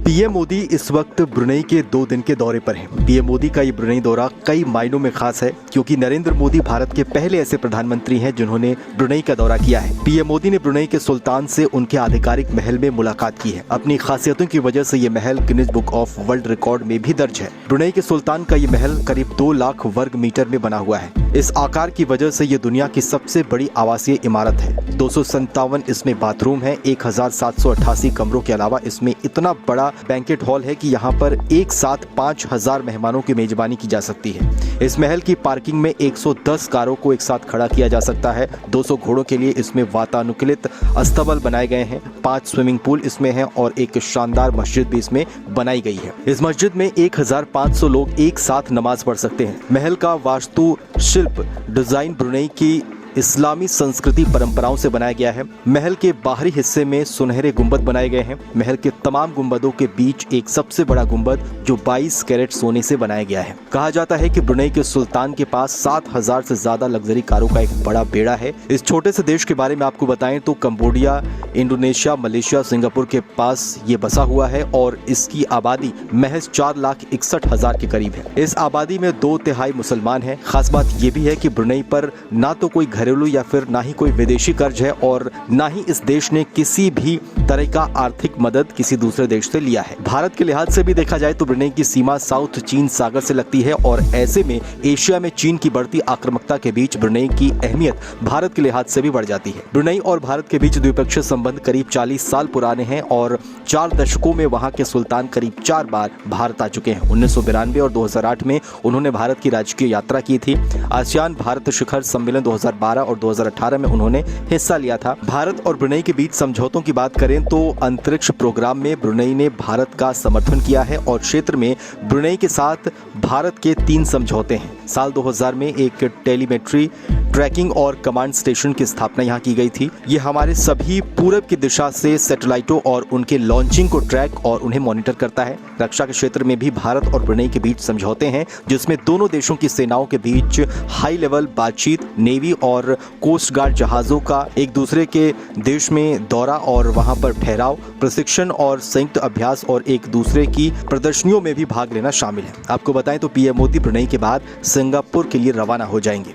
PM Modi इस वक्त Brunei के 2 दिन के दौरे पर हैं। पीएम मोदी का ये ब्रुनेई दौरा कई मायनों में खास है क्योंकि नरेंद्र मोदी भारत के पहले ऐसे प्रधानमंत्री हैं जिन्होंने ब्रुनेई का दौरा किया है। पीएम मोदी ने ब्रुनेई के सुल्तान से उनके आधिकारिक महल में मुलाकात की है। अपनी खासियतों की वजह से ये महल Guinness book of world record में भी दर्ज है। ब्रुनेई के सुल्तान का ये महल करीब 2 लाख वर्ग मीटर में बना हुआ है। इस आकार की वजह से ये दुनिया की सबसे बड़ी आवासीय इमारत है। 257 इसमें बाथरूम है। 1788 कमरों के अलावा इसमें इतना बड़ा बैंकेट हॉल है कि यहाँ पर एक साथ 5000 मेहमानों की मेजबानी की जा सकती है। इस महल की पार्किंग में 110 कारों को एक साथ खड़ा किया जा सकता है। 200 घोड़ों के लिए इसमें वातानुकूलित अस्तबल बनाए गए हैं। 5 स्विमिंग पूल इसमें हैं और एक शानदार मस्जिद भी इसमें बनाई गई है। इस मस्जिद में 1500 लोग एक साथ नमाज पढ़ सकते हैं। महल का वास्तु शिल्प डिजाइन ब्रुनेई की इस्लामी संस्कृति परंपराओं से बनाया गया है। महल के बाहरी हिस्से में सुनहरे गुंबद बनाए गए हैं। महल के तमाम गुंबदों के बीच एक सबसे बड़ा गुंबद जो 22 कैरेट सोने से बनाया गया है। कहा जाता है कि ब्रुनेई के सुल्तान के पास 7000 से ज्यादा लग्जरी कारों का एक बड़ा बेड़ा है। इस छोटे से देश के बारे में आपको बताएं तो कंबोडिया, इंडोनेशिया, मलेशिया, सिंगापुर के पास ये बसा हुआ है और इसकी आबादी महज 4,61,000 के करीब है। इस आबादी में 2/3 मुसलमान हैं। खास बात यह भी है कि ब्रुनेई पर ना तो कोई घरेलू या फिर ना ही कोई विदेशी कर्ज है और ना ही इस देश ने किसी भी तरह का आर्थिक मदद किसी दूसरे देश से लिया है। भारत के लिहाज से भी देखा जाए तो ब्रुनेई की सीमा साउथ चीन सागर से लगती है और ऐसे में एशिया में चीन की बढ़ती आक्रामकता के बीच ब्रुनेई की अहमियत भारत के लिहाज से भी बढ़ जाती है। ब्रुनेई और भारत के बीच द्विपक्षीय संबंध करीब 40 साल पुराने हैं और 4 दशकों में वहां के सुल्तान करीब 4 बार भारत आ चुके हैं। 1992 और 2008 में उन्होंने भारत की राजकीय यात्रा की थी। आसियान भारत शिखर सम्मेलन 2012 और 2018 में उन्होंने हिस्सा लिया था। भारत और ब्रुनेई के बीच समझौतों की बात करें तो अंतरिक्ष प्रोग्राम में ब्रुनेई ने भारत का समर्थन किया है और क्षेत्र में ब्रुनेई के साथ भारत के 3 समझौते हैं। साल 2000 में एक टेलीमेट्री ट्रैकिंग और कमांड स्टेशन की स्थापना यहाँ की गई थी। ये हमारे सभी पूरब की दिशा से सैटेलाइटों और उनके लॉन्चिंग को ट्रैक और उन्हें मॉनिटर करता है। रक्षा के क्षेत्र में भी भारत और ब्रुनेई के बीच समझौते हैं जिसमें दोनों देशों की सेनाओं के बीच हाई लेवल बातचीत, नेवी और कोस्ट गार्ड जहाजों का एक दूसरे के देश में दौरा और वहां पर ठहराव, प्रशिक्षण और संयुक्त अभ्यास और एक दूसरे की प्रदर्शनियों में भी भाग लेना शामिल है। आपको बताएं तो पीएम मोदी ब्रुनेई के बाद सिंगापुर के लिए रवाना हो जाएंगे।